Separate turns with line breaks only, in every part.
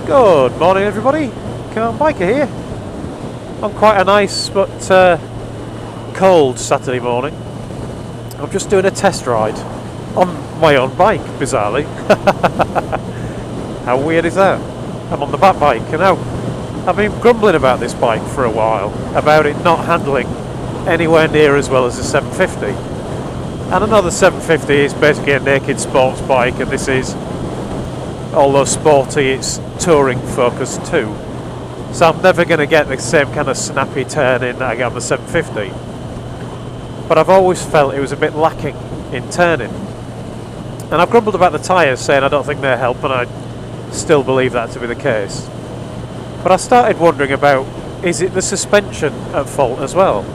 Good morning everybody, Car Biker here on quite a nice but cold Saturday morning. I'm just doing a test ride on my own bike, bizarrely. How weird is that? I'm on the back bike, and now I've been grumbling about this bike for a while, about it not handling anywhere near as well as the 750. And another 750 is basically a naked sports bike, and this is, although sporty, it's touring focused too. So I'm never going to get the same kind of snappy turn in that I get on the 750. But I've always felt it was a bit lacking in turning. And I've grumbled about the tyres, saying I don't think they help, and I still believe that to be the case. But I started wondering about, is it the suspension at fault as well?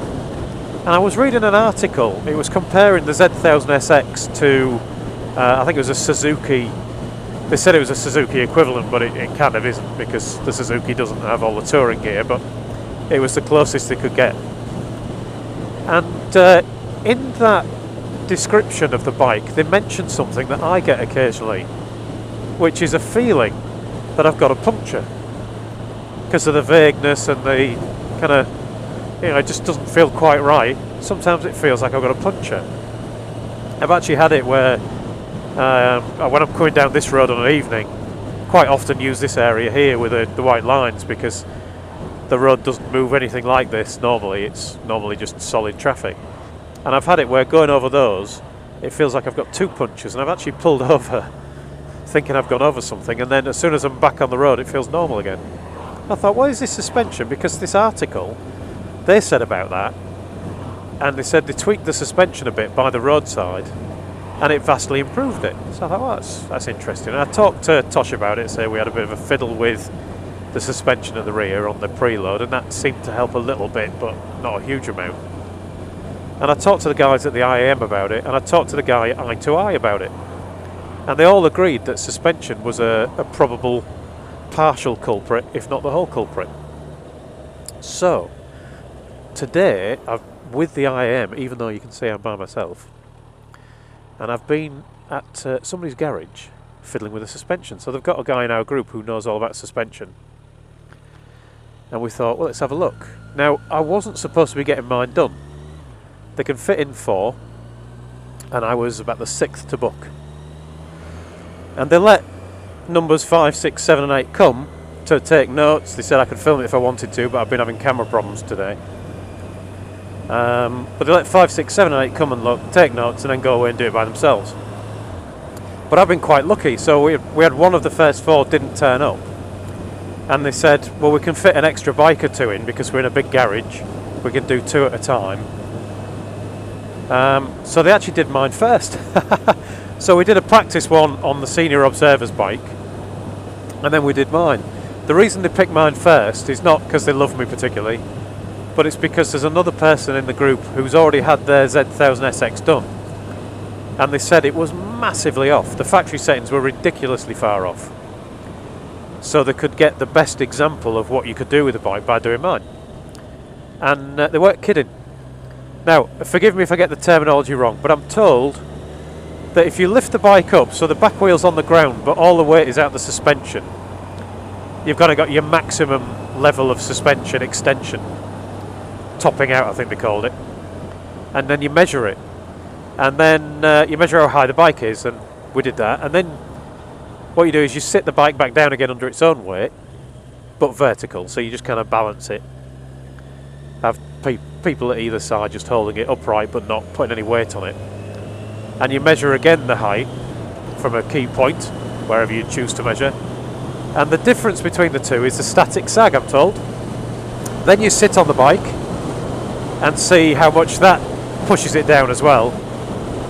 And I was reading an article, it was comparing the Z1000SX to, I think it was a Suzuki. They said it was a Suzuki equivalent, but it kind of isn't, because the Suzuki doesn't have all the touring gear, but it was the closest they could get. And in that description of the bike, they mentioned something that I get occasionally, which is a feeling that I've got a puncture. Because of the vagueness and the kind of, it just doesn't feel quite right. Sometimes it feels like I've got a puncture. I've actually had it where when I'm coming down this road on an evening, quite often use this area here with the white lines, because the road doesn't move anything like this normally. It's normally just solid traffic. And I've had it where going over those, it feels like I've got two punches, and I've actually pulled over thinking I've gone over something, and then as soon as I'm back on the road it feels normal again. I thought, what is this suspension? Because this article, they said about that, and they said they tweaked the suspension a bit by the roadside, and it vastly improved it. So I thought, well, that's interesting. And I talked to Tosh about it, so we had a bit of a fiddle with the suspension at the rear on the preload, and that seemed to help a little bit, but not a huge amount. And I talked to the guys at the IAM about it, and I talked to the guy at I2I about it, and they all agreed that suspension was a probable partial culprit, if not the whole culprit. So today, with the IAM, even though you can see I'm by myself, and I've been at somebody's garage fiddling with the suspension. So they've got a guy in our group who knows all about suspension, and we thought, well, let's have a look. Now, I wasn't supposed to be getting mine done. They can fit in 4, and I was about the 6th to book. And they let numbers 5, 6, 7 and 8 come to take notes. They said I could film it if I wanted to, but I've been having camera problems today. But they let 5, 6, 7 and 8 come and look, take notes, and then go away and do it by themselves. But I've been quite lucky, so we had one of the first 4 didn't turn up, and they said, well, we can fit an extra bike or 2 in because we're in a big garage, we can do 2 at a time. So they actually did mine first. So we did a practice one on the senior observer's bike, and then we did mine. The reason they picked mine first is not because they love me particularly, but it's because there's another person in the group who's already had their Z1000SX done, and they said it was massively off. The factory settings were ridiculously far off, so they could get the best example of what you could do with the bike by doing mine. And they weren't kidding. Now, forgive me if I get the terminology wrong, but I'm told that if you lift the bike up, so the back wheel's on the ground but all the weight is out the suspension, you've got to got your maximum level of suspension extension, topping out I think they called it, and then you measure it, and then you measure how high the bike is, and we did that, and then what you do is you sit the bike back down again under its own weight but vertical, so you just kind of balance it, have people at either side just holding it upright but not putting any weight on it, and you measure again the height from a key point wherever you choose to measure, and the difference between the two is the static sag, I'm told. Then you sit on the bike and see how much that pushes it down as well,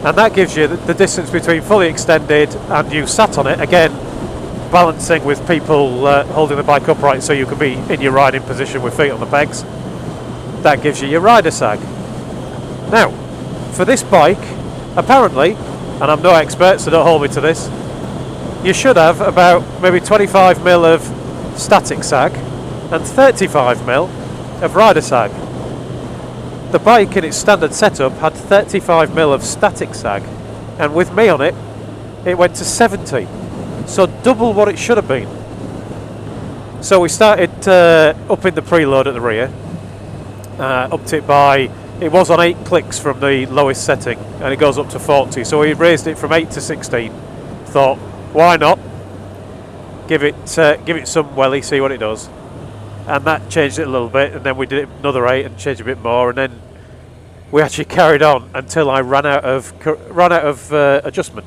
and that gives you the distance between fully extended and you sat on it, again balancing with people holding the bike upright so you can be in your riding position with feet on the pegs. That gives you your rider sag. Now, for this bike, apparently, and I'm no expert so don't hold me to this, you should have about maybe 25mm of static sag and 35mm of rider sag. The bike in its standard setup had 35mm of static sag, and with me on it, it went to 70. So double what it should have been. So we started upping the preload at the rear, upped it by, it was on 8 clicks from the lowest setting, and it goes up to 40, so we raised it from 8 to 16. Thought, why not? Give it some welly, see what it does. And that changed it a little bit, and then we did it another 8 and changed a bit more, and then we actually carried on until I ran out of adjustment.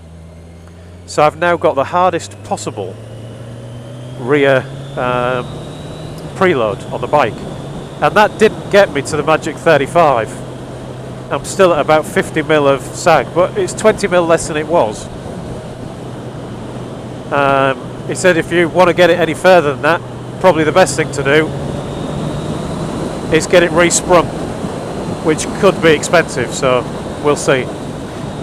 So I've now got the hardest possible rear preload on the bike, and that didn't get me to the magic 35. I'm still at about 50mm of sag, but it's 20mm less than it was. He said if you want to get it any further than that, probably the best thing to do is get it resprung, which could be expensive, so we'll see.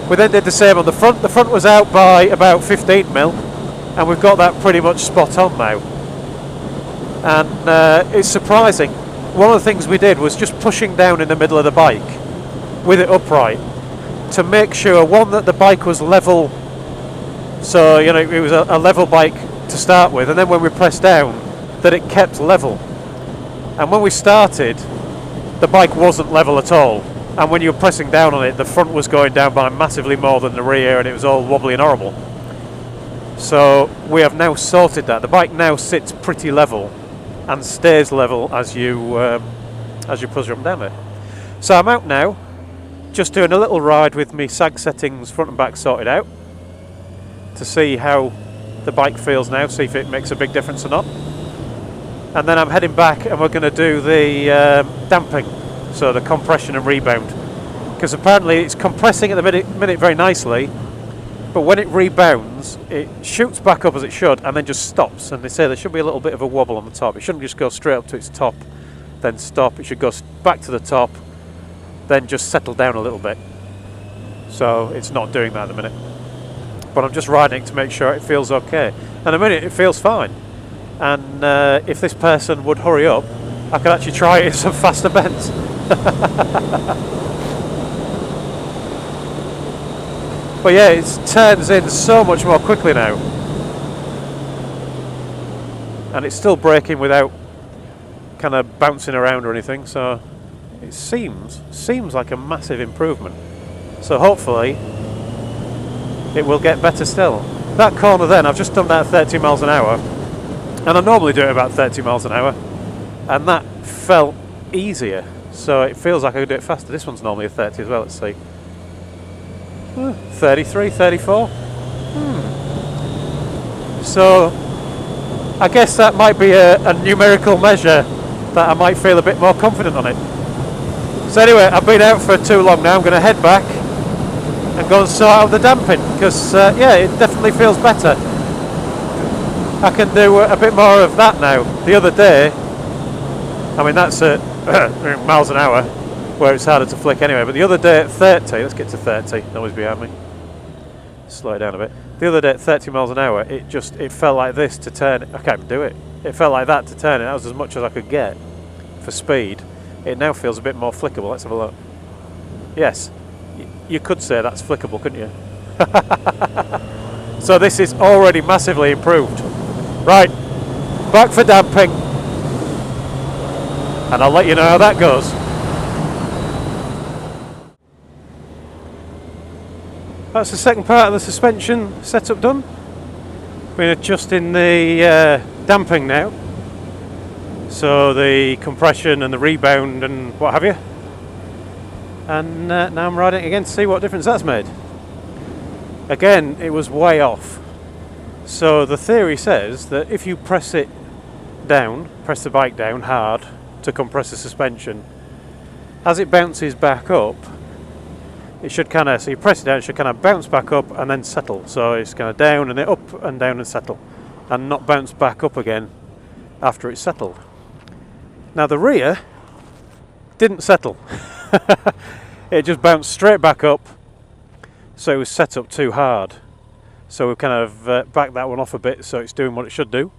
We then did the same on the front. The front was out by about 15mm, and we've got that pretty much spot on now. And it's surprising. One of the things we did was just pushing down in the middle of the bike with it upright to make sure, one, that the bike was level, so you know it was a level bike to start with, and then when we pressed down that it kept level. And when we started, the bike wasn't level at all, and when you were pressing down on it, the front was going down by massively more than the rear, and it was all wobbly and horrible. So we have now sorted that. The bike now sits pretty level and stays level as you push up and down it. So I'm out now, just doing a little ride with me sag settings front and back sorted out to see how the bike feels now, see if it makes a big difference or not. And then I'm heading back and we're going to do the damping, so the compression and rebound, because apparently it's compressing at the minute very nicely, but when it rebounds it shoots back up as it should and then just stops, and they say there should be a little bit of a wobble on the top. It shouldn't just go straight up to its top then stop, it should go back to the top then just settle down a little bit. So it's not doing that at the minute, but I'm just riding it to make sure it feels okay, and a minute it feels fine. And if this person would hurry up, I could actually try it in some faster bends. But yeah, it turns in so much more quickly now, and it's still braking without kind of bouncing around or anything, so it seems like a massive improvement. So hopefully it will get better still. That corner then, I've just done that at 30 miles an hour, and I normally do it about 30 miles an hour, and that felt easier, so it feels like I could do it faster. This one's normally a 30 as well, let's see. 33, 34. So I guess that might be a numerical measure that I might feel a bit more confident on it. So anyway, I've been out for too long now. I'm going to head back and go and sort out the damping, because yeah, it definitely feels better. I can do a bit more of that now. The other day, I mean that's at miles an hour, where it's harder to flick anyway, but the other day at 30, let's get to 30, noise behind me, slow it down a bit. The other day at 30 miles an hour, it felt like this to turn it. I can't even do it. It felt like that to turn it. That was as much as I could get for speed. It now feels a bit more flickable. Let's have a look. Yes, you could say that's flickable, couldn't you? So this is already massively improved. Right, back for damping, and I'll let you know how that goes. That's the second part of the suspension setup done. Been adjusting the damping now, so the compression and the rebound and what have you, and now I'm riding it again to see what difference that's made. Again, it was way off. So the theory says that if you press it down, press the bike down hard to compress the suspension, as it bounces back up, it should kind of, so you press it down, it should kind of bounce back up and then settle. So it's kind of down and then up and down and settle, and not bounce back up again after it's settled. Now the rear didn't settle. It just bounced straight back up, so it was set up too hard. So we kind of backed that one off a bit, so it's doing what it should do.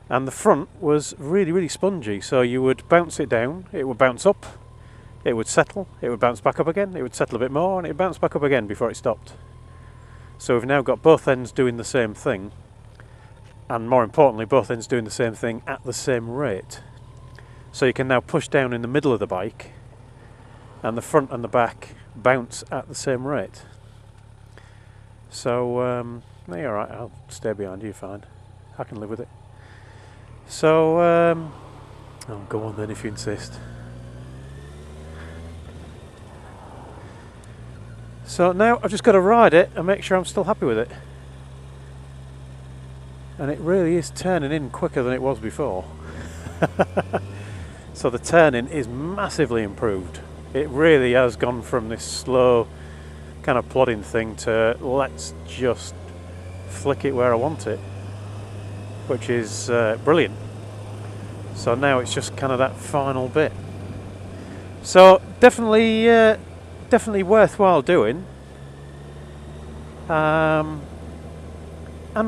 And the front was really, really spongy, so you would bounce it down, it would bounce up, it would settle, it would bounce back up again, it would settle a bit more, and it would bounce back up again before it stopped. So we've now got both ends doing the same thing, and more importantly, both ends doing the same thing at the same rate. So you can now push down in the middle of the bike, and the front and the back bounce at the same rate. So no, you're alright, I'll stay behind you, fine. I can live with it. So oh, go on then if you insist. So now I've just got to ride it and make sure I'm still happy with it. And it really is turning in quicker than it was before. So the turning is massively improved. It really has gone from this slow kind of plodding thing to let's just flick it where I want it, which is brilliant. So now it's just kind of that final bit. So definitely worthwhile doing. And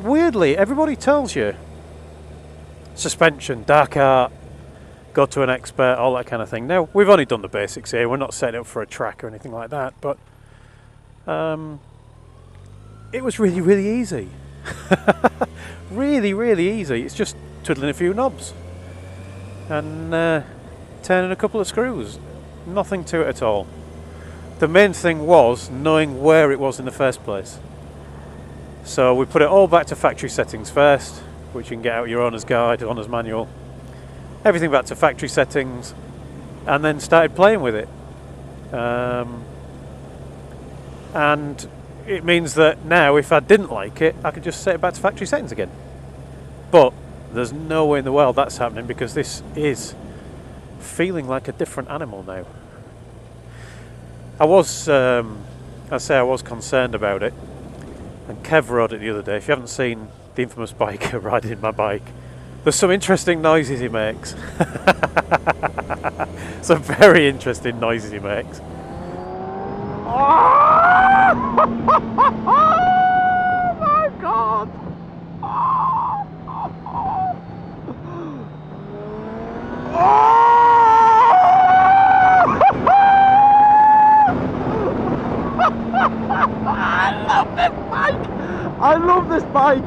weirdly, everybody tells you suspension, dark art, go to an expert, all that kind of thing. Now, we've only done the basics here. We're not setting up for a track or anything like that, but it was really, really easy. Really, really easy. It's just twiddling a few knobs and turning a couple of screws. Nothing to it at all. The main thing was knowing where it was in the first place. So we put it all back to factory settings first, which you can get out your owner's guide, owner's manual. Everything back to factory settings, and then started playing with it. And it means that now if I didn't like it, I could just set it back to factory settings again. But there's no way in the world that's happening, because this is feeling like a different animal now. I was concerned about it, and Kev rode it the other day. If you haven't seen the infamous biker riding my bike, there's some interesting noises he makes. Some very interesting noises he makes. Oh my God! I love this bike! I love this bike!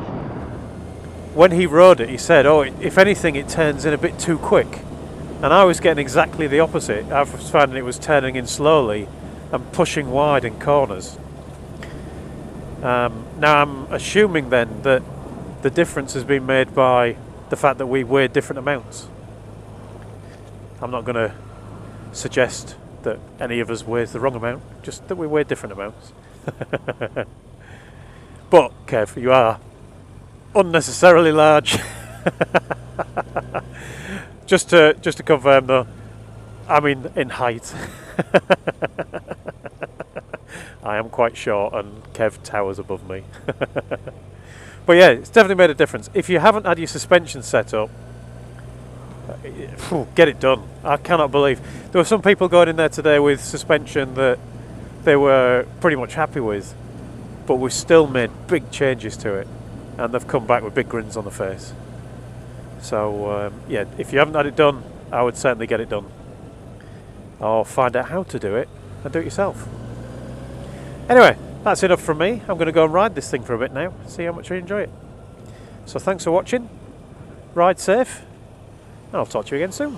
When he rode it, he said, oh, if anything, it turns in a bit too quick. And I was getting exactly the opposite. I was finding it was turning in slowly and pushing wide in corners. Now I'm assuming then that the difference has been made by the fact that we weigh different amounts. I'm not going to suggest that any of us weighs the wrong amount, just that we weigh different amounts. But, Kev, you are unnecessarily large. just to confirm though, I mean in height. I am quite short and Kev towers above me. But yeah, it's definitely made a difference. If you haven't had your suspension set up, get it done. I cannot believe there were some people going in there today with suspension that they were pretty much happy with, but we've still made big changes to it, and they've come back with big grins on the face. So yeah, if you haven't had it done, I would certainly get it done, or find out how to do it and do it yourself. Anyway, that's enough from me. I'm going to go and ride this thing for a bit now, see how much I enjoy it. So thanks for watching, ride safe, and I'll talk to you again soon.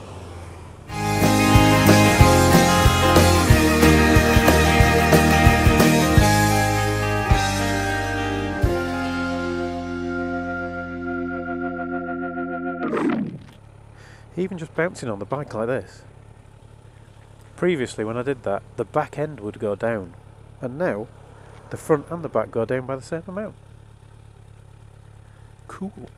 Even just bouncing on the bike like this. Previously when I did that, the back end would go down, and now the front and the back go down by the same amount. Cool.